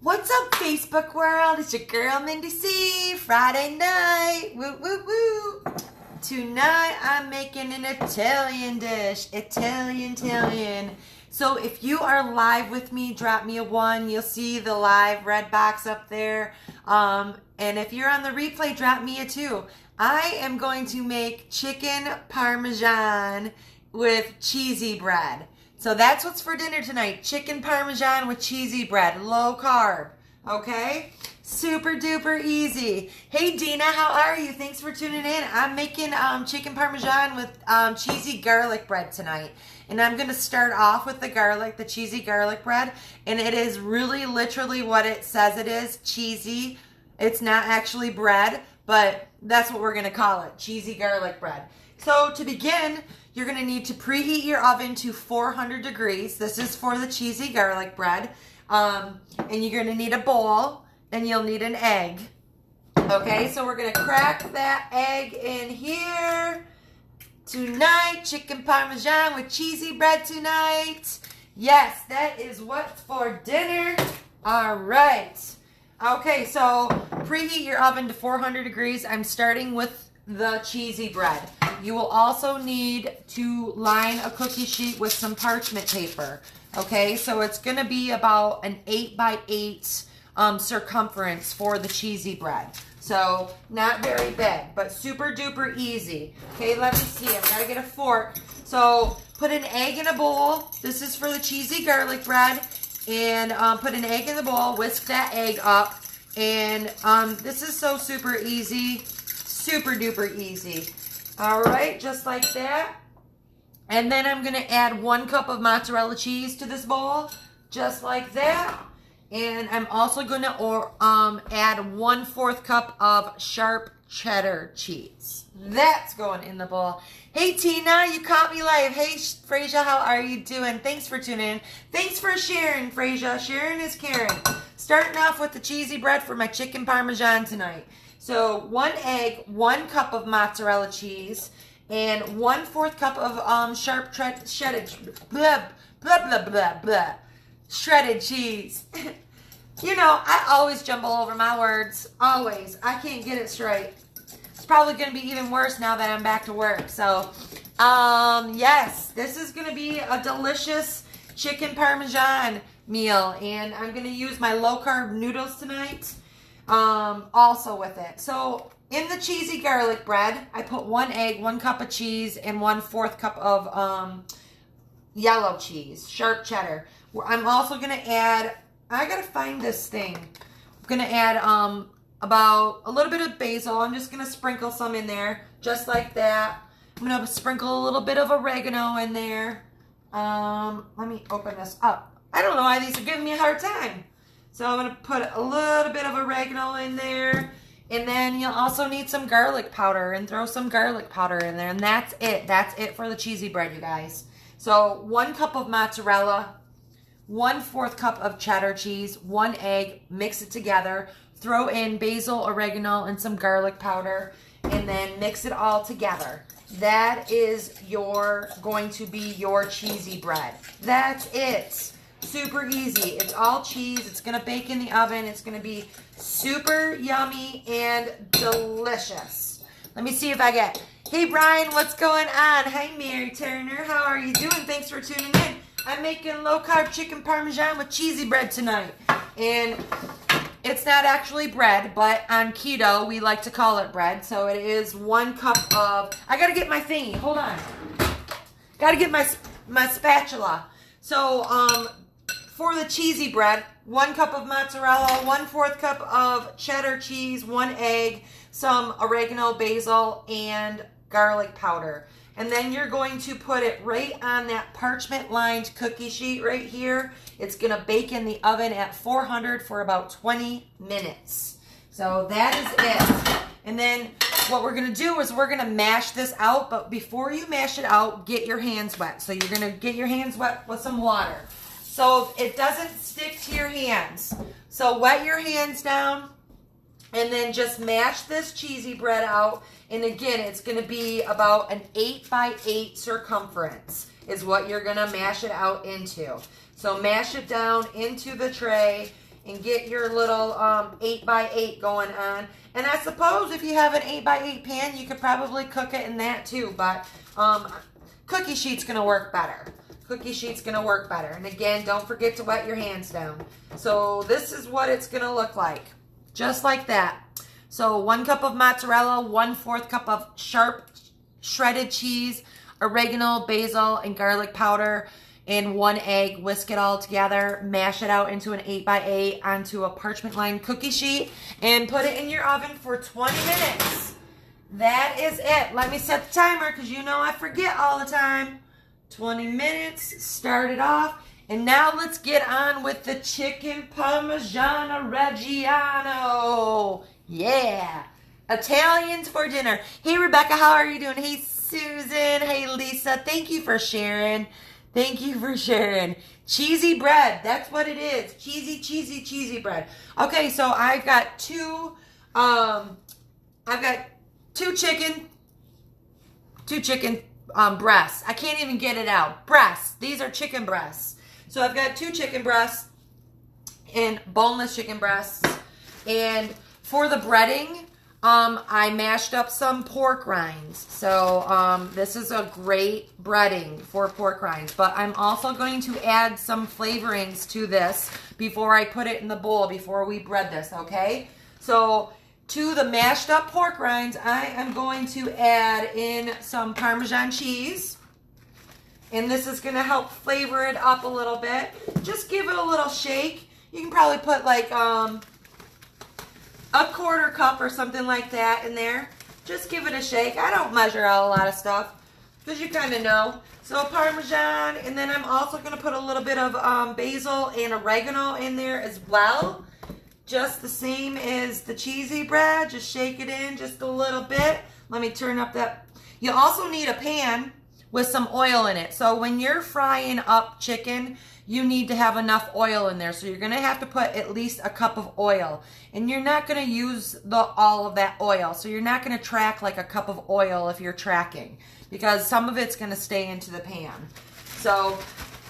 What's up, Facebook world? It's your girl, Mindy C. Friday night. Woo, woo, woo. Tonight, I'm making an Italian dish. Italian. So if you are live with me, drop me a 1. You'll see the live red box up there. And if you're on the replay, drop me a 2. I am going to make chicken Parmesan with cheesy bread. So that's what's for dinner tonight. Chicken Parmesan with cheesy bread. Low carb. Okay? Super duper easy. Hey Dina, how are you? Thanks for tuning in. I'm making chicken Parmesan with cheesy garlic bread tonight. And I'm going to start off with the cheesy garlic bread. And it is really literally what it says it is. Cheesy. It's not actually bread, but that's what we're going to call it. Cheesy garlic bread. So to begin, you're going to need to preheat your oven to 400 degrees. This is for the cheesy garlic bread. And you're going to need a bowl, and you'll need an egg. Okay, so we're going to crack that egg in here. Tonight, chicken Parmesan with cheesy bread tonight. Yes, that is what's for dinner. All right. Okay, so preheat your oven to 400 degrees. I'm starting with the cheesy bread. You will also need to line a cookie sheet with some parchment paper. Okay, so it's going to be about an 8 by 8 circumference for the cheesy bread. So not very big, but super duper easy. Okay, let me see. I've got to get a fork. So put an egg in a bowl. This is for the cheesy garlic bread. And put an egg in the bowl. Whisk that egg up. And this is so super easy. Super duper easy. All right, just like that. And then I'm going to add 1 cup of mozzarella cheese to this bowl. Just like that. And I'm also going to add 1/4 cup of sharp cheddar cheese. That's going in the bowl. Hey, Tina, you caught me live. Hey, Frasier, how are you doing? Thanks for tuning in. Thanks for sharing, Frasier. Sharing is caring. Starting off with the cheesy bread for my chicken Parmesan tonight. So 1 egg, 1 cup of mozzarella cheese, and 1/4 cup of sharp shredded cheese. You know, I always jumble over my words. Always. I can't get it straight. It's probably going to be even worse now that I'm back to work. So, yes, this is going to be a delicious chicken Parmesan meal. And I'm going to use my low-carb noodles tonight also with it. So, in the cheesy garlic bread, I put 1 egg, 1 cup of cheese, and 1/4 cup of yellow cheese, sharp cheddar. I'm also going to add, I got to find this thing. I'm going to add about a little bit of basil. I'm just going to sprinkle some in there, just like that. I'm going to sprinkle a little bit of oregano in there. Let me open this up. I don't know why these are giving me a hard time. So I'm going to put a little bit of oregano in there. And then you'll also need some garlic powder, and throw some garlic powder in there. And that's it. That's it for the cheesy bread, you guys. So 1 cup of mozzarella, 1/4 cup of cheddar cheese, 1 egg, mix it together, throw in basil, oregano, and some garlic powder, and then mix it all together. That is going to be your cheesy bread. That's it. Super easy. It's all cheese. It's going to bake in the oven. It's going to be super yummy and delicious. Let me see if I get... Hey, Brian, what's going on? Hi, Mary Turner. How are you doing? Thanks for tuning in. I'm making low-carb chicken Parmesan with cheesy bread tonight. And it's not actually bread, but on keto, we like to call it bread. So it is 1 cup of... I got to get my thingy. Hold on. Got to get my spatula. So, for the cheesy bread, 1 cup of mozzarella, 1/4 cup of cheddar cheese, 1 egg, some oregano, basil, and garlic powder. And then you're going to put it right on that parchment-lined cookie sheet right here. It's going to bake in the oven at 400 for about 20 minutes. So that is it. And then what we're going to do is we're going to mash this out. But before you mash it out, get your hands wet. So you're going to get your hands wet with some water, so it doesn't stick to your hands. So wet your hands down, and then just mash this cheesy bread out. And again, it's going to be about an 8 by 8 circumference is what you're going to mash it out into. So mash it down into the tray, and get your little 8x8 going on. And I suppose if you have an 8x8 pan, you could probably cook it in that too. But cookie sheet's going to work better. Cookie sheet's going to work better. And again, don't forget to wet your hands down. So this is what it's going to look like. Just like that. So 1 cup of mozzarella, 1/4 cup of sharp shredded cheese, oregano, basil, and garlic powder, and 1 egg. Whisk it all together, mash it out into an 8x8 onto a parchment lined cookie sheet, and put it in your oven for 20 minutes. That is it. Let me set the timer because you know I forget all the time. 20 minutes, start it off. And now let's get on with the chicken Parmigiano Reggiano. Yeah. Italians for dinner. Hey, Rebecca, how are you doing? Hey, Susan. Hey, Lisa. Thank you for sharing. Thank you for sharing. Cheesy bread. That's what it is. Cheesy, cheesy, cheesy bread. Okay, so I've got two chicken breasts. I can't even get it out. Breasts. These are chicken breasts. So I've got 2 chicken breasts and boneless chicken breasts. And for the breading, I mashed up some pork rinds. So this is a great breading for pork rinds. But I'm also going to add some flavorings to this before I put it in the bowl, before we bread this, okay? So to the mashed up pork rinds, I am going to add in some Parmesan cheese. And this is going to help flavor it up a little bit. Just give it a little shake. You can probably put like a 1/4 cup or something like that in there. Just give it a shake. I don't measure out a lot of stuff because you kind of know. So Parmesan, and then I'm also going to put a little bit of basil and oregano in there as well. Just the same as the cheesy bread. Just shake it in just a little bit. Let me turn up that. You also need a pan with some oil in it. So when you're frying up chicken, you need to have enough oil in there. So you're going to have to put at least a cup of oil. And you're not going to use all of that oil. So you're not going to track like a cup of oil if you're tracking, because some of it's going to stay into the pan. So,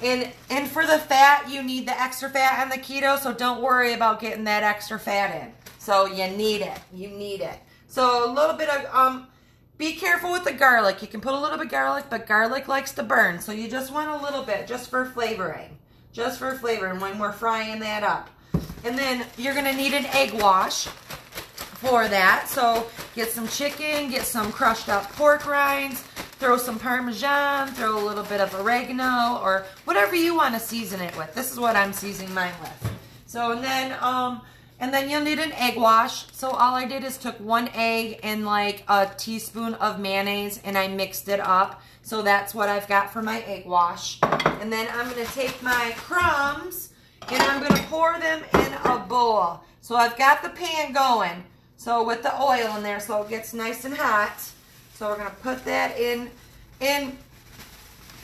and for the fat, you need the extra fat on the keto. So don't worry about getting that extra fat in. So you need it. You need it. So a little bit of, be careful with the garlic. You can put a little bit of garlic, but garlic likes to burn. So you just want a little bit just for flavoring. Just for flavoring when we're frying that up. And then you're going to need an egg wash for that. So get some chicken, get some crushed up pork rinds, throw some Parmesan, throw a little bit of oregano or whatever you want to season it with. This is what I'm seasoning mine with. So and then you'll need an egg wash. So all I did is took 1 egg and like a teaspoon of mayonnaise and I mixed it up. So that's what I've got for my egg wash. And then I'm going to take my crumbs and I'm going to pour them in a bowl. So I've got the pan going. So with the oil in there so it gets nice and hot. So we're going to put that in. And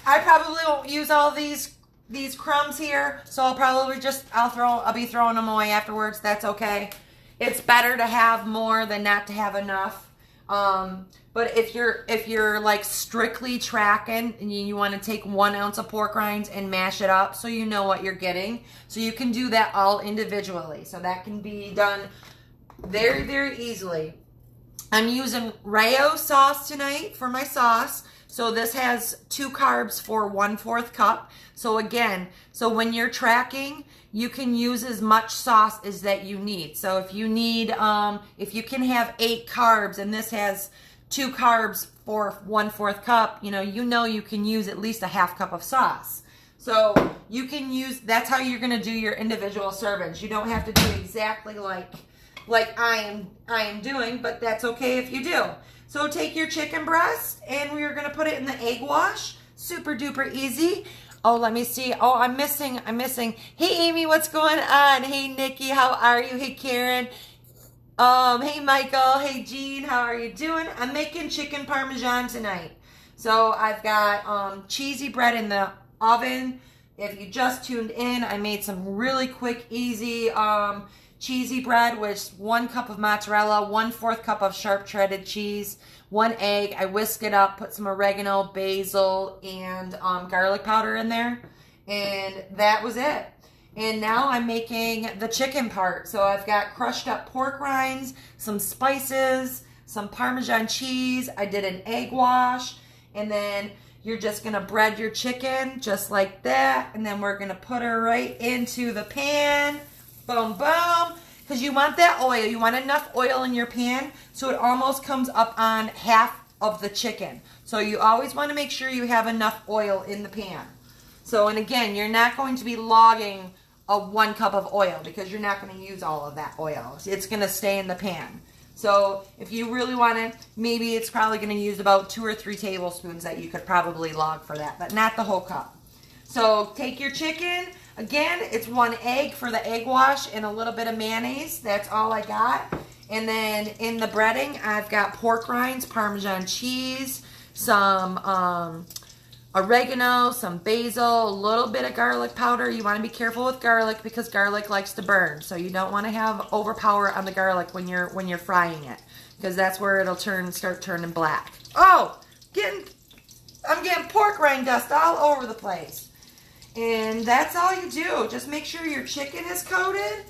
I probably won't use all these crumbs here. So I'll be throwing them away afterwards. That's okay. It's better to have more than not to have enough. But if you're like strictly tracking and you want to take 1 ounce of pork rinds and mash it up so you know what you're getting. So you can do that all individually. So that can be done very, very easily. I'm using Rayo sauce tonight for my sauce. So this has 2 carbs for 1/4 cup. So again, so when you're tracking, you can use as much sauce as that you need. So if you need, if you can have 8 carbs and this has 2 carbs for 1/4 cup, you know you can use at least a 1/2 cup of sauce. So you can use, that's how you're going to do your individual servings. You don't have to do exactly like I am doing, but that's okay if you do. So take your chicken breast and we're going to put it in the egg wash. Super duper easy. Oh, let me see. Oh, I'm missing. Hey, Amy, what's going on? Hey, Nikki, how are you? Hey, Karen. Hey, Michael. Hey, Jean, how are you doing? I'm making chicken Parmesan tonight. So I've got cheesy bread in the oven. If you just tuned in, I made some really quick, easy cheesy bread with 1 cup of mozzarella, 1/4 cup of sharp shredded cheese, 1 egg. I whisk it up, put some oregano, basil, and garlic powder in there. And that was it. And now I'm making the chicken part. So I've got crushed up pork rinds, some spices, some Parmesan cheese. I did an egg wash. And then you're just going to bread your chicken just like that. And then we're going to put her right into the pan. Boom, boom. Because you want that oil. You want enough oil in your pan so it almost comes up on half of the chicken. So you always want to make sure you have enough oil in the pan. So, and again, you're not going to be logging a 1 cup of oil because you're not going to use all of that oil. It's going to stay in the pan. So if you really want to, maybe it's probably going to use about 2 or 3 tablespoons that you could probably log for that, but not the whole cup. So take your chicken. Again, it's 1 egg for the egg wash and a little bit of mayonnaise. That's all I got. And then in the breading, I've got pork rinds, Parmesan cheese, some oregano, some basil, a little bit of garlic powder. You want to be careful with garlic because garlic likes to burn. So you don't want to have overpower on the garlic when you're frying it because that's where it'll start turning black. Oh, I'm getting pork rind dust all over the place. And that's all you do. Just make sure your chicken is coated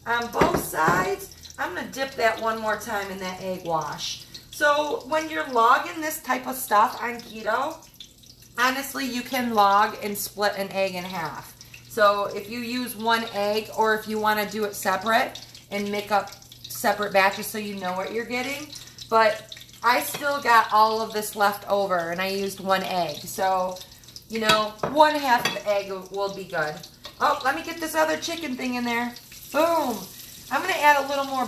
on both sides. I'm going to dip that one more time in that egg wash. So when you're logging this type of stuff on keto, honestly, you can log and split an egg in half. So if you use 1 egg or if you want to do it separate and make up separate batches so you know what you're getting. But I still got all of this left over and I used 1 egg. So, you know, 1/2 of the egg will be good. Oh, let me get this other chicken thing in there. Boom. I'm going to add a little more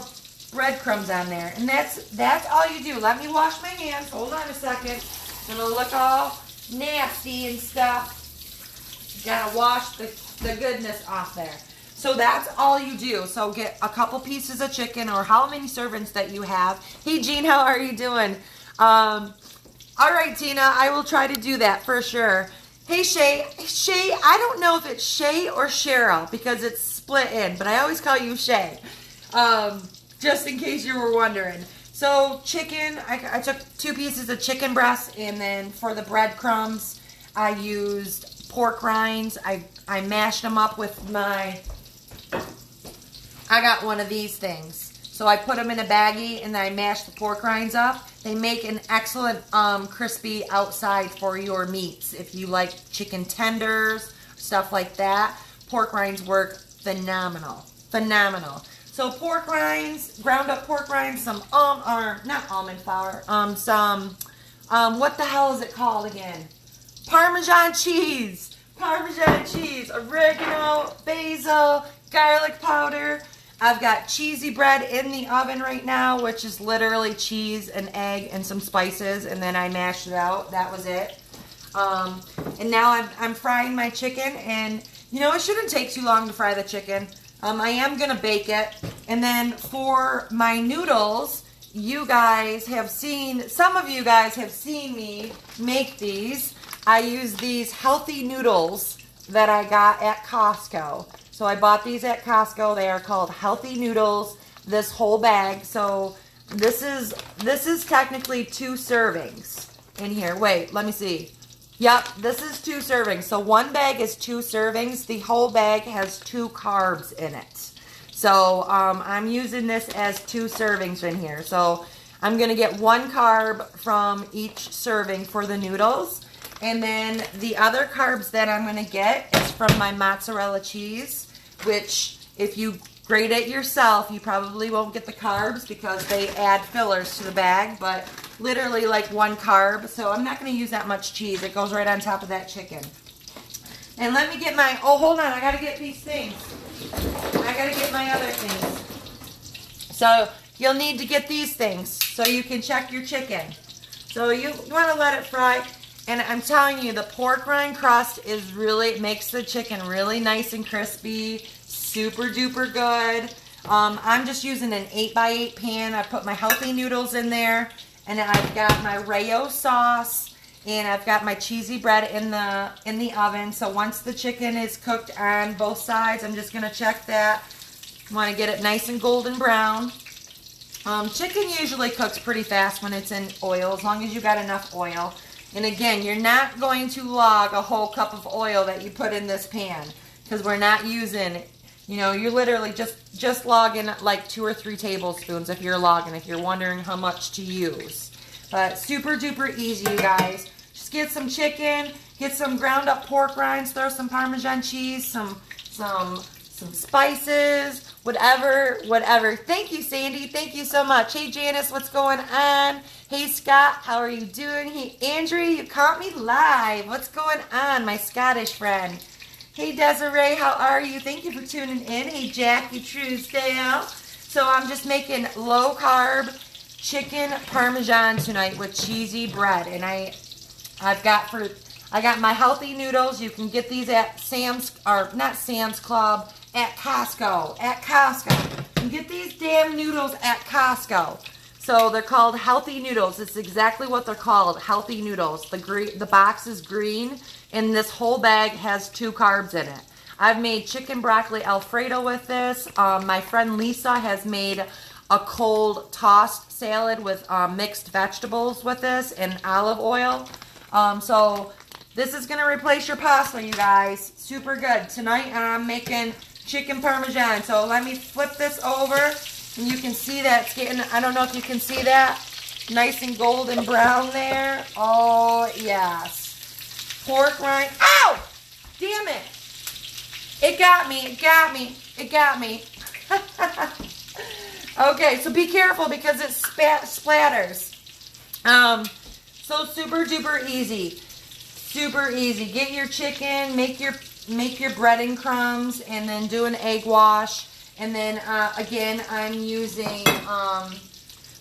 breadcrumbs on there. And that's all you do. Let me wash my hands. Hold on a second. It's going to look all nasty and stuff. Gotta wash the goodness off there. So that's all you do. So get a couple pieces of chicken or how many servings that you have. Hey Jean, how are you doing? All right, Tina, I will try to do that for sure. Hey Shay, I don't know if it's Shay or Cheryl because it's split in, but I always call you Shay. Just in case you were wondering. So chicken, I took 2 pieces of chicken breast, and then for the breadcrumbs, I used pork rinds. I mashed them up with I got one of these things. So I put them in a baggie, and then I mashed the pork rinds up. They make an excellent crispy outside for your meats. If you like chicken tenders, stuff like that, pork rinds work phenomenal. Phenomenal. So pork rinds, ground up pork rinds, some not almond flour, some what the hell is it called again? Parmesan cheese, oregano, basil, garlic powder. I've got cheesy bread in the oven right now, which is literally cheese, an egg, and some spices, and then I mashed it out. That was it. And now I'm frying my chicken, and you know, it shouldn't take too long to fry the chicken. I am going to bake it. And then for my noodles, you guys have seen, some of you guys have seen me make these. I use these healthy noodles that I got at Costco. So I bought these at Costco. They are called healthy noodles, this whole bag. So this is technically 2 servings in here. Wait, let me see. Yep, this is 2 servings. So 1 bag is 2 servings. The whole bag has 2 carbs in it. So I'm using this as 2 servings in here. So I'm going to get 1 carb from each serving for the noodles. And then the other carbs that I'm going to get is from my mozzarella cheese, which if you grate it yourself, you probably won't get the carbs because they add fillers to the bag, but literally like 1 carb. So I'm not going to use that much cheese. It goes right on top of that chicken. And let me get my, oh, hold on. I got to get these things. I got to get my other things. So you'll need to get these things so you can check your chicken. So you want to let it fry. And I'm telling you, the pork rind crust is really, it makes the chicken really nice and crispy, super duper good. I'm just using an 8x8 pan. I put my healthy noodles in there, and I've got my Rayo sauce, and I've got my cheesy bread in the oven. So once the chicken is cooked on both sides, I'm just gonna check that. Want to get it nice and golden brown. Chicken usually cooks pretty fast when it's in oil, as long as you got enough oil. And again, you're not going to log a whole cup of oil that you put in this pan because we're not using, you know, you're literally just logging like 2 or 3 tablespoons if you're logging, if you're wondering how much to use. But super duper easy, you guys. Just get some chicken, get some ground up pork rinds, throw some Parmesan cheese, some spices, whatever. Thank you, Sandy. Thank you so much. Hey, Janice, what's going on? Hey, Scott, how are you doing? Hey, Andrea, you caught me live. What's going on, my Scottish friend? Hey, Desiree, how are you? Thank you for tuning in. Hey, Jackie Truesdale. So I'm just making low-carb chicken Parmesan tonight with cheesy bread. And I got my healthy noodles. You can get these at not Sam's Club, at Costco. At Costco. You can get these damn noodles at Costco. So they're called healthy noodles. It's exactly what they're called, healthy noodles. The box is green, and this whole bag has 2 carbs in it. I've made chicken broccoli Alfredo with this. My friend Lisa has made a cold tossed salad with mixed vegetables with this and olive oil. So this is going to replace your pasta, you guys. Super good. Tonight I'm making chicken Parmesan. So let me flip this over, and you can see that it's getting, I don't know if you can see that, nice and golden brown there. Oh, yes. Pork rind. Ow! Damn it. It got me. Okay, so be careful because it splatters. So super duper easy. Super easy. Get your chicken, make your breading crumbs, and then do an egg wash. And then again, I'm using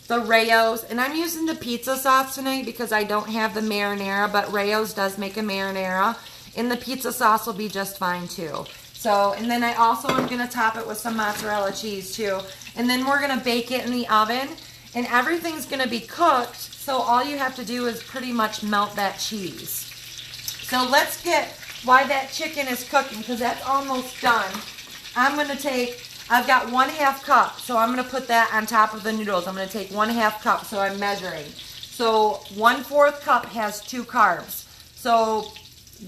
the Rayo's, and I'm using the pizza sauce tonight because I don't have the marinara, but Rayo's does make a marinara, and the pizza sauce will be just fine too. So, and then I also am going to top it with some mozzarella cheese too. And then we're going to bake it in the oven, and everything's going to be cooked. So all you have to do is pretty much melt that cheese. So let's get why that chicken is cooking, because that's almost done. I've got 1/2 cup, so I'm going to put that on top of the noodles. I'm going to take 1/2 cup, so I'm measuring. So 1/4 cup has 2 carbs. So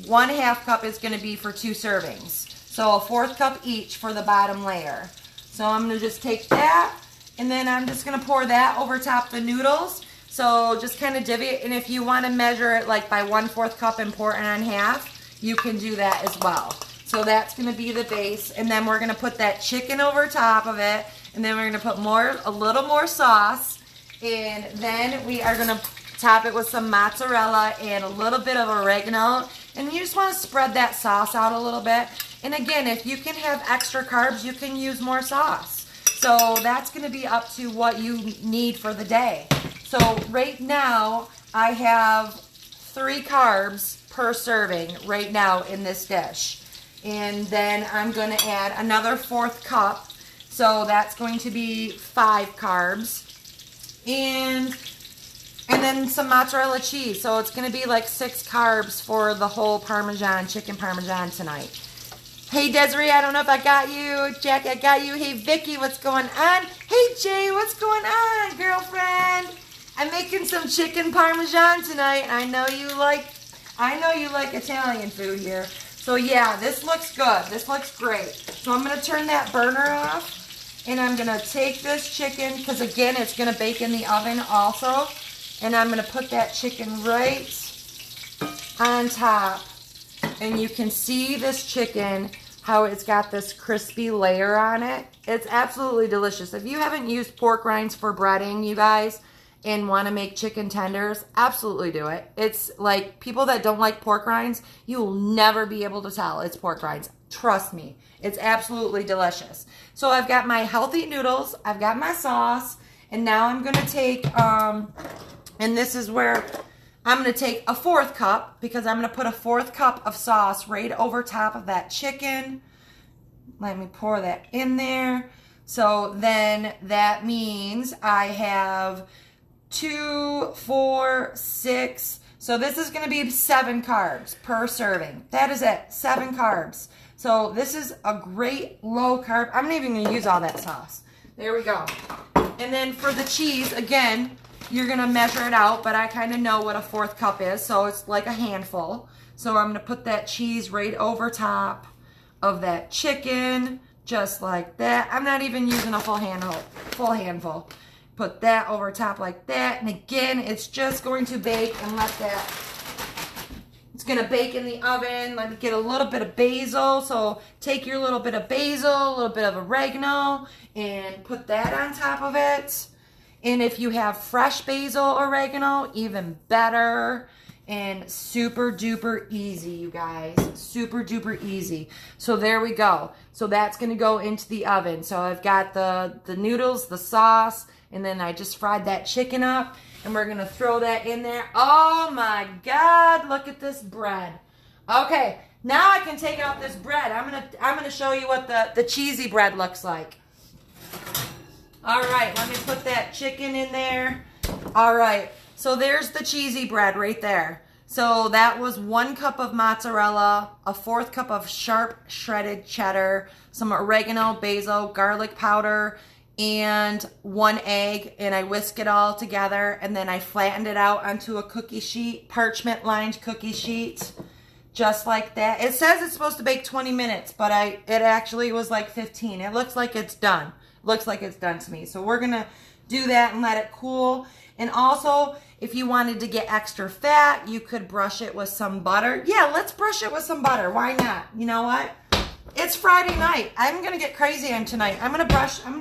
1/2 cup is going to be for 2 servings. So 1/4 cup each for the bottom layer. So I'm going to just take that, and then I'm just going to pour that over top the noodles. So just kind of divvy it, and if you want to measure it like by 1/4 cup and pour it on half, you can do that as well. So that's going to be the base, and then we're going to put that chicken over top of it, and then we're going to put a little more sauce, and then we are going to top it with some mozzarella and a little bit of oregano, and you just want to spread that sauce out a little bit. And again, if you can have extra carbs, you can use more sauce. So that's going to be up to what you need for the day. So right now, I have 3 carbs per serving right now in this dish. And then I'm going to add another 1/4 cup. So that's going to be 5 carbs. And then some mozzarella cheese. So it's going to be like 6 carbs for the whole chicken Parmesan tonight. Hey, Desiree, I don't know if I got you. Jack, I got you. Hey, Vicky, what's going on? Hey, Jay, what's going on, girlfriend? I'm making some chicken Parmesan tonight. I know you like Italian food here. So, yeah, this looks good. This looks great. So I'm going to turn that burner off, and I'm going to take this chicken, because, again, it's going to bake in the oven also, and I'm going to put that chicken right on top. And you can see this chicken, how it's got this crispy layer on it. It's absolutely delicious. If you haven't used pork rinds for breading, you guys, and want to make chicken tenders, absolutely do it. It's like people that don't like pork rinds, you will never be able to tell it's pork rinds. Trust me. It's absolutely delicious. So I've got my healthy noodles. I've got my sauce. And now I'm going to take, and this is where I'm going to take a 1/4 cup, because I'm going to put a 1/4 cup of sauce right over top of that chicken. Let me pour that in there. So then that means I have 2, 4, 6. So this is going to be 7 carbs per serving. That is it. 7 carbs. So this is a great low carb. I'm not even going to use all that sauce. There we go. And then for the cheese, again, you're going to measure it out, but I kind of know what a 1/4 cup is, so it's like a handful. So I'm going to put that cheese right over top of that chicken, just like that. I'm not even using a full handful. Put that over top like that. And again, it's just going to bake and let that, it's going to bake in the oven. Let me get a little bit of basil. So take your little bit of basil, a little bit of oregano, and put that on top of it. And if you have fresh basil oregano, even better. And super duper easy, you guys. Super duper easy. So there we go. So that's going to go into the oven. So I've got the noodles, the sauce, and then I just fried that chicken up. And we're going to throw that in there. Oh my God, look at this bread. Okay, now I can take out this bread. I'm gonna show you what the cheesy bread looks like. All right, let me put that chicken in there. All right. So there's the cheesy bread right there. So that was 1 cup of mozzarella, a 1/4 cup of sharp shredded cheddar, some oregano, basil, garlic powder, and 1 egg. And I whisk it all together. And then I flattened it out onto a cookie sheet, parchment lined cookie sheet, just like that. It says it's supposed to bake 20 minutes, but it actually was like 15. It looks like it's done. Looks like it's done to me. So we're going to do that and let it cool. And also, if you wanted to get extra fat, you could brush it with some butter. Yeah, let's brush it with some butter. Why not? You know what? It's Friday night. I'm gonna get crazy on tonight. I'm gonna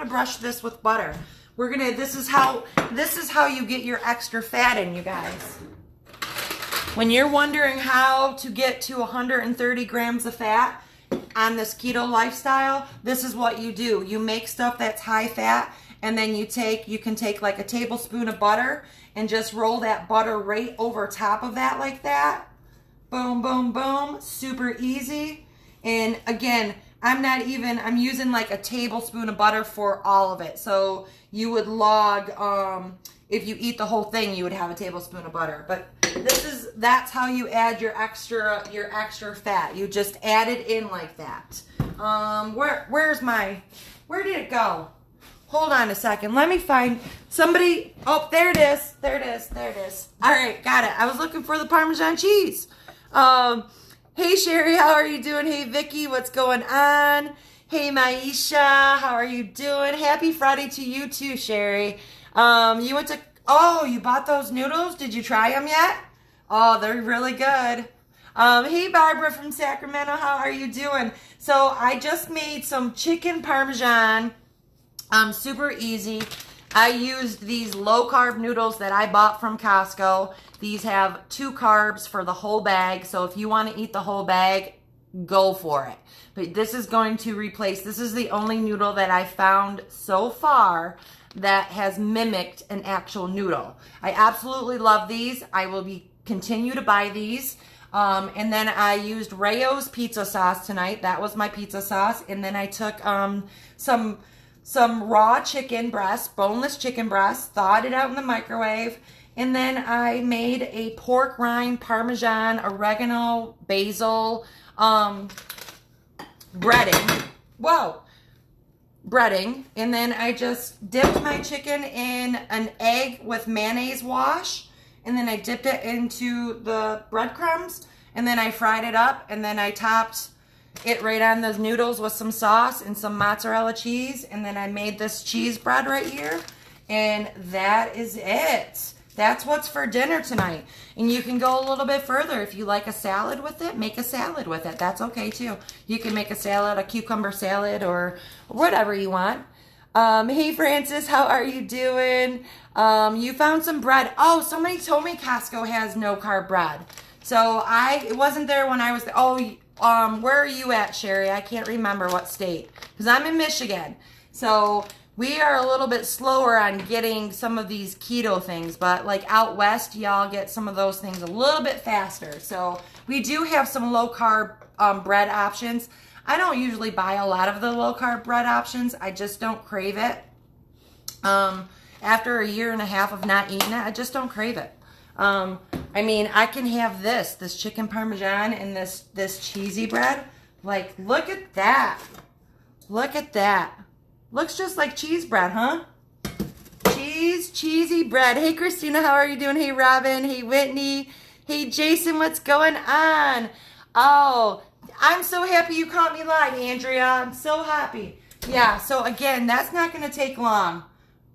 brush this with butter. This is how you get your extra fat in, you guys. When you're wondering how to get to 130 grams of fat on this keto lifestyle, this is what you do. You make stuff that's high fat. And then you can take like a tablespoon of butter and just roll that butter right over top of that like that. Boom, boom, boom. Super easy. And again, I'm using like a tablespoon of butter for all of it. So you would log, if you eat the whole thing, you would have a tablespoon of butter. But that's how you add your extra fat. You just add it in like that. Where did it go? Hold on a second. Let me find somebody. Oh, there it is. There it is. There it is. All right, got it. I was looking for the Parmesan cheese. Hey, Sherry, how are you doing? Hey, Vicky, what's going on? Hey, Maisha, how are you doing? Happy Friday to you too, Sherry. You bought those noodles? Did you try them yet? Oh, they're really good. Hey, Barbara from Sacramento, how are you doing? So I just made some chicken Parmesan. Super easy. I used these low-carb noodles that I bought from Costco. These have 2 carbs for the whole bag. So if you want to eat the whole bag, go for it. But this is going to replace, this is the only noodle that I found so far that has mimicked an actual noodle. I absolutely love these. I will continue to buy these. And then I used Rayo's pizza sauce tonight. That was my pizza sauce. And then I took some raw chicken breast, boneless chicken breast, thawed it out in the microwave, and then I made a pork rind Parmesan, oregano, basil, breading. Whoa! Breading. And then I just dipped my chicken in an egg with mayonnaise wash, and then I dipped it into the breadcrumbs, and then I fried it up, and then I topped it right on those noodles with some sauce and some mozzarella cheese. And then I made this cheese bread right here. And that is it. That's what's for dinner tonight. And you can go a little bit further. If you like a salad with it, make a salad with it. That's okay too. You can make a salad, a cucumber salad, or whatever you want. Hey Francis, how are you doing? You found some bread. Oh, somebody told me Costco has no carb bread. So it wasn't there when I was there. Oh, where are you at, Sherry? I can't remember what state. Because I'm in Michigan. So we are a little bit slower on getting some of these keto things. But like out west, y'all get some of those things a little bit faster. So we do have some low carb bread options. I don't usually buy a lot of the low carb bread options. I just don't crave it. After a year and a half of not eating it, I just don't crave it. I mean, I can have this chicken Parmesan and this cheesy bread. Like, look at that. Look at that. Looks just like cheese bread, huh? Cheesy bread. Hey, Christina, how are you doing? Hey, Robin. Hey, Whitney. Hey, Jason, what's going on? Oh, I'm so happy you caught me live, Andrea. I'm so happy. Yeah, so again, that's not going to take long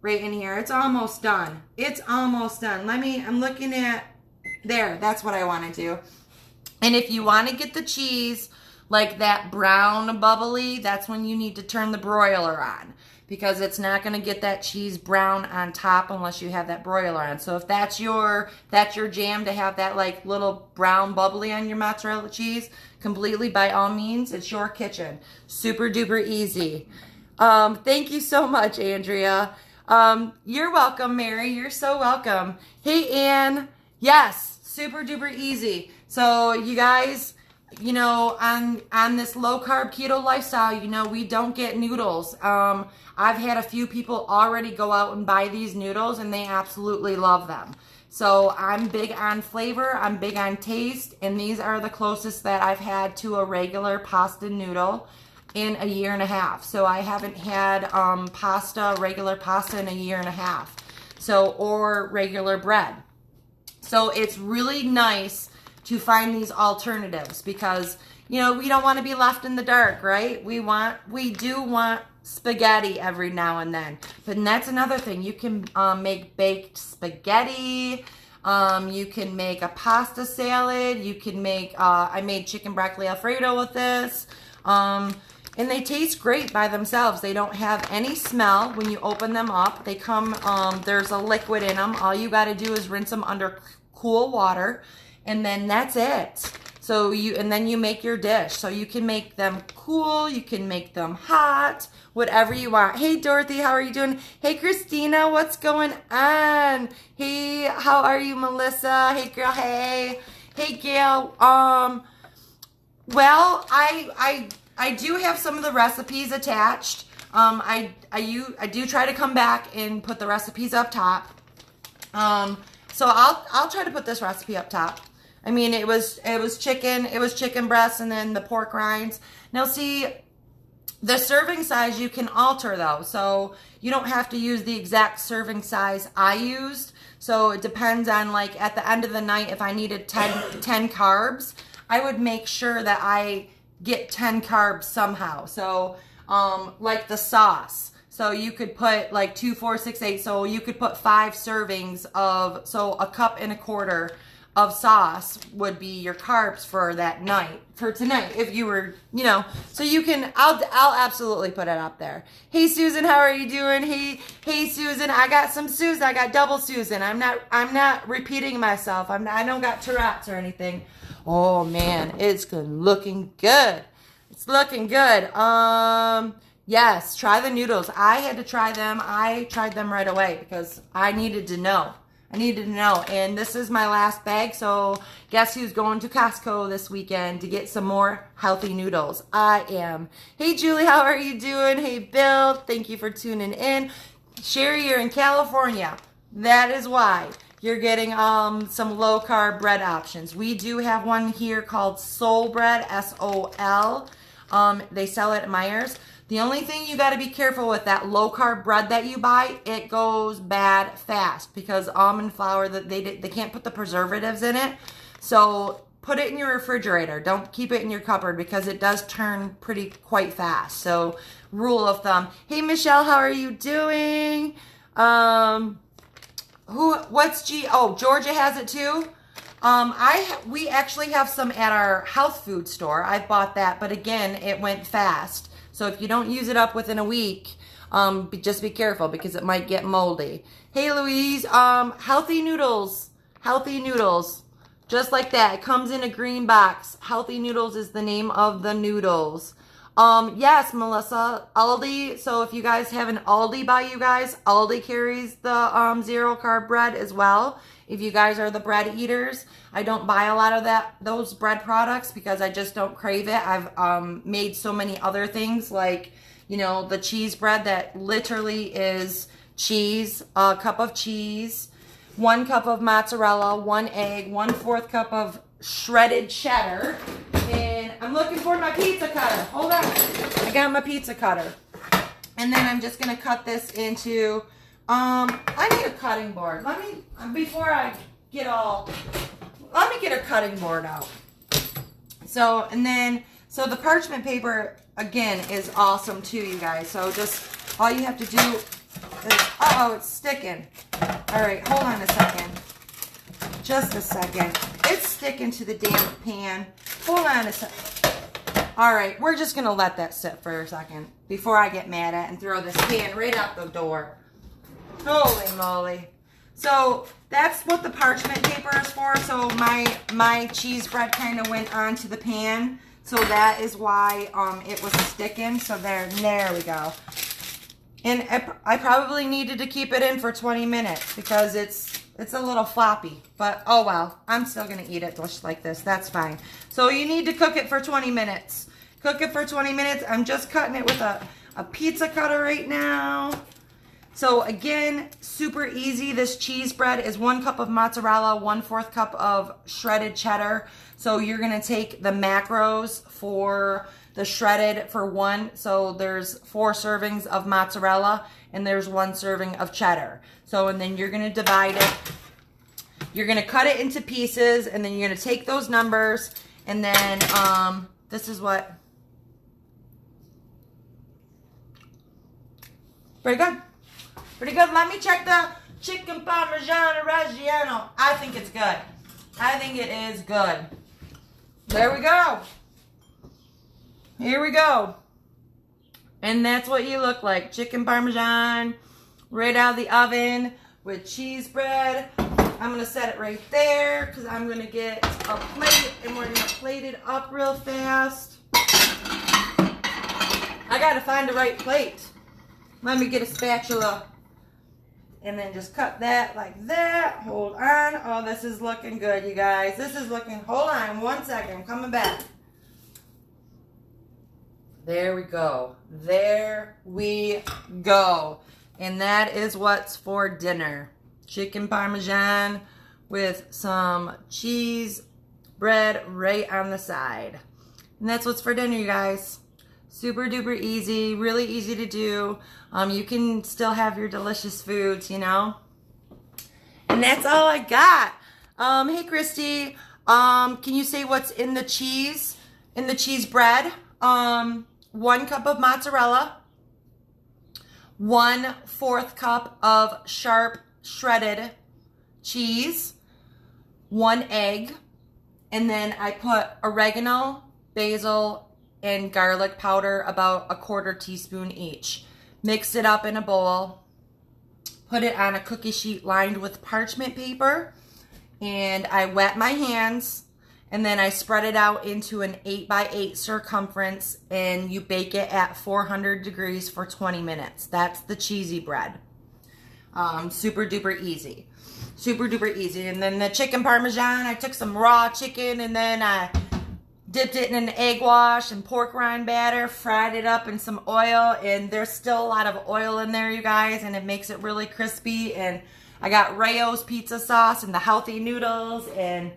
right in here. It's almost done. It's almost done. I'm looking at, there, that's what I want to do. And if you want to get the cheese like that brown bubbly, that's when you need to turn the broiler on, because it's not going to get that cheese brown on top unless you have that broiler on. So if that's your jam to have that like little brown bubbly on your mozzarella cheese, completely, by all means, it's your kitchen. Super duper easy. Thank you so much, Andrea. You're welcome, Mary. You're so welcome. Hey, Ann. Yes, super duper easy. So you guys, you know, on this low carb keto lifestyle, you know, we don't get noodles. I've had a few people already go out and buy these noodles and they absolutely love them. So I'm big on flavor, I'm big on taste, and these are the closest that I've had to a regular pasta noodle in a year and a half. So I haven't had regular pasta in a year and a half. So, or regular bread. So it's really nice to find these alternatives because, you know, we don't want to be left in the dark, right? We do want spaghetti every now and then. But that's another thing. You can make baked spaghetti. You can make a pasta salad. You can make, I made chicken broccoli Alfredo with this. And they taste great by themselves. They don't have any smell when you open them up. They come, there's a liquid in them. All you got to do is rinse them under cool water. And then that's it. So and then you make your dish. So you can make them cool, you can make them hot, whatever you want. Hey Dorothy, how are you doing? Hey Christina, what's going on? Hey, how are you, Melissa? Hey girl, hey. Hey Gail. Well, I do have some of the recipes attached. I do try to come back and put the recipes up top. So I'll try to put this recipe up top. I mean, it was chicken breasts and then the pork rinds. Now see, the serving size you can alter though. So you don't have to use the exact serving size I used. So it depends on, like, at the end of the night, if I needed 10 carbs, I would make sure that I get 10 carbs somehow. So like the sauce. So you could put like 2, 4, 6, 8. So you could put 5 servings of, so a cup and a quarter of sauce would be your carbs for that night, for tonight, if you were, you know, so you can, I'll absolutely put it up there. Hey Susan, how are you doing? Hey Susan, I got some Susan, I got double Susan. I'm not repeating myself. I don't got Tourette's or anything. Oh man, it's looking good. It's looking good. Yes, try the noodles. I had to try them. I tried them right away because I needed to know. And this is my last bag, so guess who's going to Costco this weekend to get some more healthy noodles? I am. Hey Julie, how are you doing? Hey Bill, thank you for tuning in. Sherry, you're in California. That is why you're getting some low carb bread options. We do have one here called Soul Bread, S-O-L. They sell it at Meijer's. The only thing you got to be careful with that low carb bread that you buy, it goes bad fast because almond flour, they can't put the preservatives in it. So put it in your refrigerator. Don't keep it in your cupboard because it does turn quite fast. So rule of thumb. Hey Michelle, how are you doing? Oh, Georgia has it too. We actually have some at our health food store. I bought that, but again, it went fast. So if you don't use it up within a week, just be careful because it might get moldy. Hey Louise, healthy noodles, just like that. It comes in a green box. Healthy Noodles is the name of the noodles. Yes, Melissa, Aldi. So if you guys have an Aldi by you guys, Aldi carries the zero carb bread as well. If you guys are the bread eaters, I don't buy a lot of those bread products because I just don't crave it. I've made so many other things like, you know, the cheese bread that literally is cheese, a cup of cheese, 1 cup of mozzarella, 1 egg, 1/4 cup of shredded cheddar. And I'm looking for my pizza cutter. Hold on. I got my pizza cutter. And then I'm just going to cut this into, I need a cutting board. Let me get a cutting board out. So So the parchment paper, again, is awesome too, you guys. So just all you have to do is, uh-oh, it's sticking. All right, hold on a second. Just a second. It's sticking to the damn pan. Hold on a second. All right, we're just going to let that sit for a second before I get mad at and throw this pan right out the door. Holy moly. So that's what the parchment paper is for. So my cheese bread kind of went onto the pan. So that is why it was sticking. So there we go. And I probably needed to keep it in for 20 minutes because it's a little floppy. But oh well, I'm still going to eat it just like this. That's fine. So you need to cook it for 20 minutes. Cook it for 20 minutes. I'm just cutting it with a pizza cutter right now. So again, super easy. This cheese bread is 1 cup of mozzarella, 1/4 cup of shredded cheddar. So you're going to take the macros for the shredded for 1. So there's 4 servings of mozzarella and there's 1 serving of cheddar. So, and then you're going to divide it. You're going to cut it into pieces and then you're going to take those numbers and then this is what. Pretty good. Pretty good. Let me check the chicken Parmesan Reggiano. I think it's good. I think it is good. There we go. Here we go. And that's what you look like. Chicken Parmesan right out of the oven with cheese bread. I'm going to set it right there because I'm going to get a plate and we're going to plate it up real fast. I got to find the right plate. Let me get a spatula. And then just cut that like that. Hold on. Oh, this is looking good, you guys. This is looking, hold on 1 second. I'm coming back. There we go. There we go. And that is what's for dinner. Chicken Parmesan with some cheese bread right on the side. And that's what's for dinner, you guys. Super duper easy, really easy to do. You can still have your delicious foods, you know. And that's all I got. Hey Christy, can you say what's in the cheese bread? 1 cup of mozzarella, 1/4 cup of sharp shredded cheese, 1 egg, and then I put oregano, basil, and garlic powder, about 1/4 teaspoon each. Mix it up in a bowl. Put it on a cookie sheet lined with parchment paper. And I wet my hands. And then I spread it out into an 8x8 circumference. And you bake it at 400 degrees for 20 minutes. That's the cheesy bread. Super duper easy. Super duper easy. And then the chicken Parmesan, I took some raw chicken and then I dipped it in an egg wash and pork rind batter, fried it up in some oil, and there's still a lot of oil in there, you guys, and it makes it really crispy. And I got Rayo's pizza sauce and the healthy noodles, and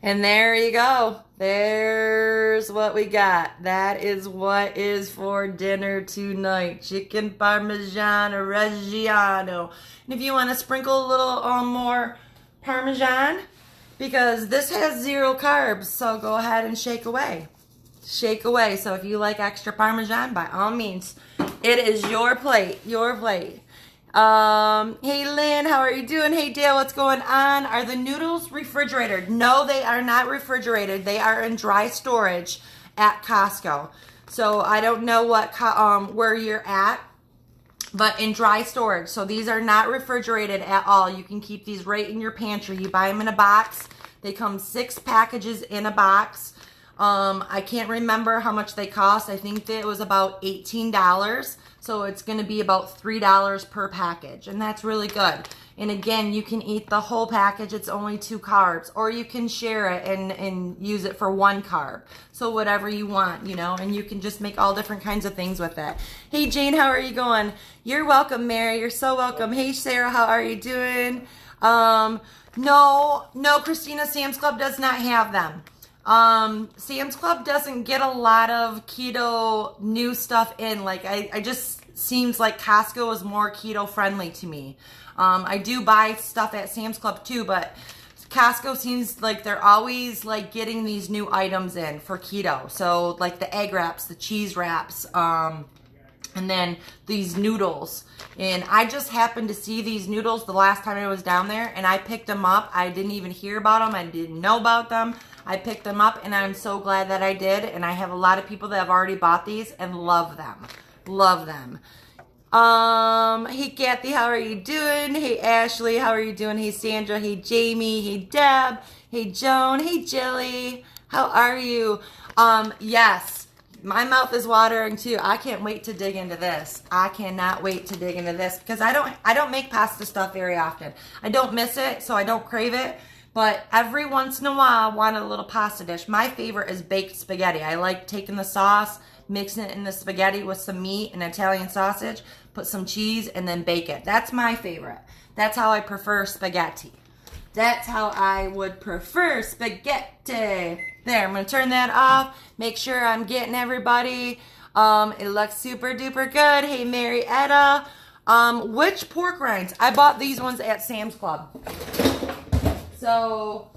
there you go. There's what we got. That is what is for dinner tonight. Chicken Parmesan Reggiano. And if you want to sprinkle a little more Parmesan, because this has 0 carbs, so go ahead and shake away. Shake away. So if you like extra Parmesan, by all means, it is your plate. Your plate. Hey Lynn, how are you doing? Hey Dale, what's going on? Are the noodles refrigerated? No, they are not refrigerated. They are in dry storage at Costco. So I don't know what where you're at, but in dry storage. So these are not refrigerated at all. You can keep these right in your pantry. You buy them in a box. They come 6 packages in a box. I can't remember how much they cost. I think that it was about $18. So it's going to be about $3 per package. And that's really good. And again, you can eat the whole package. It's only 2 carbs. Or you can share it and use it for 1 carb. So whatever you want, you know. And you can just make all different kinds of things with it. Hey Jane, how are you going? You're welcome, Mary. You're so welcome. Hey Sarah, how are you doing? No, Christina, Sam's Club does not have them. Sam's Club doesn't get a lot of keto new stuff in. Like, I just seems like Costco is more keto friendly to me. I do buy stuff at Sam's Club too, but Costco seems like they're always like getting these new items in for keto. So like the egg wraps, the cheese wraps, and then these noodles. And I just happened to see these noodles the last time I was down there, and I picked them up. I didn't even hear about them. I didn't know about them. I picked them up, and I'm so glad that I did. And I have a lot of people that have already bought these and love them. Love them. Hey Kathy, how are you doing? Hey Ashley, how are you doing? Hey Sandra, hey Jamie, hey Deb, hey Joan, hey Jilly, how are you? Yes, my mouth is watering too. I can't wait to dig into this. I cannot wait to dig into this because I don't make pasta stuff very often. I don't miss it, so I don't crave it. But every once in a while, I want a little pasta dish. My favorite is baked spaghetti. I like taking the sauce, mixing it in the spaghetti with some meat and Italian sausage, put some cheese, and then bake it. That's my favorite. That's how I prefer spaghetti. That's how I would prefer spaghetti. There, I'm going to turn that off. Make sure I'm getting everybody. It looks super duper good. Hey, Marietta. Which pork rinds? I bought these ones at Sam's Club. So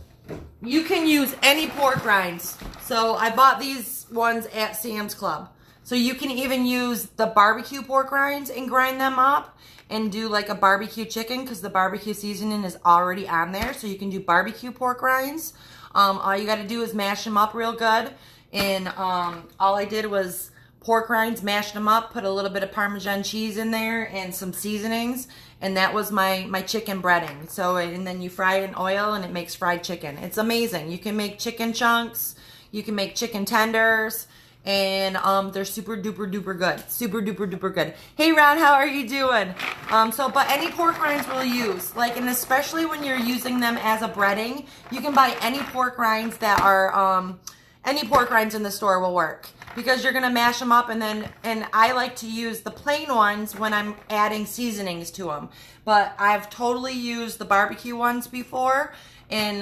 you can use any pork rinds. So I bought these ones at Sam's Club. So you can even use the barbecue pork rinds and grind them up and do like a barbecue chicken because the barbecue seasoning is already on there. So you can do barbecue pork rinds. All you got to do is mash them up real good. And all I did was pork rinds, mashed them up, put a little bit of Parmesan cheese in there and some seasonings. And that was my chicken breading. So, and then you fry it in oil and it makes fried chicken. It's amazing. You can make chicken chunks. You can make chicken tenders. And they're super duper duper good. Super duper duper good. Hey Ron, how are you doing? But any pork rinds we'll use. Like, and especially when you're using them as a breading, you can buy any pork rinds that are, any pork rinds in the store will work. Because you're going to mash them up and I like to use the plain ones when I'm adding seasonings to them. But I've totally used the barbecue ones before and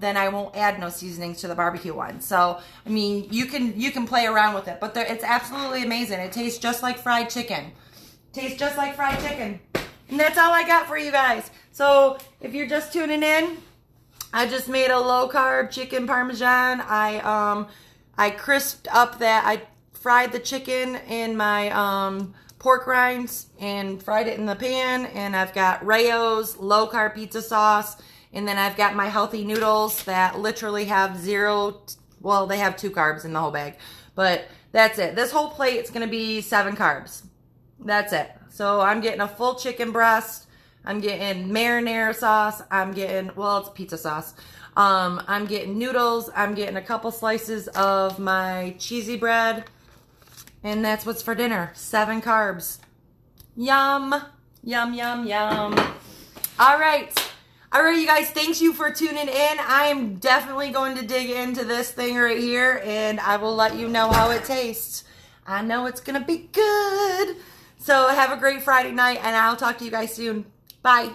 then I won't add no seasonings to the barbecue ones. So, I mean, you can play around with it. But it's absolutely amazing. It tastes just like fried chicken. Tastes just like fried chicken. And that's all I got for you guys. So, if you're just tuning in, I just made a low-carb chicken Parmesan. I crisped up that. I fried the chicken in my pork rinds and fried it in the pan. And I've got Rayo's low-carb pizza sauce. And then I've got my healthy noodles that literally have well, they have 2 carbs in the whole bag. But that's it. This whole plate is going to be 7 carbs. That's it. So I'm getting a full chicken breast. I'm getting marinara sauce. I'm getting, well, it's pizza sauce. I'm getting noodles. I'm getting a couple slices of my cheesy bread. And that's what's for dinner. 7 carbs. Yum. Yum, yum, yum. All right. All right, you guys, thanks you for tuning in. I am definitely going to dig into this thing right here, and I will let you know how it tastes. I know it's going to be good. So have a great Friday night, and I'll talk to you guys soon. Bye.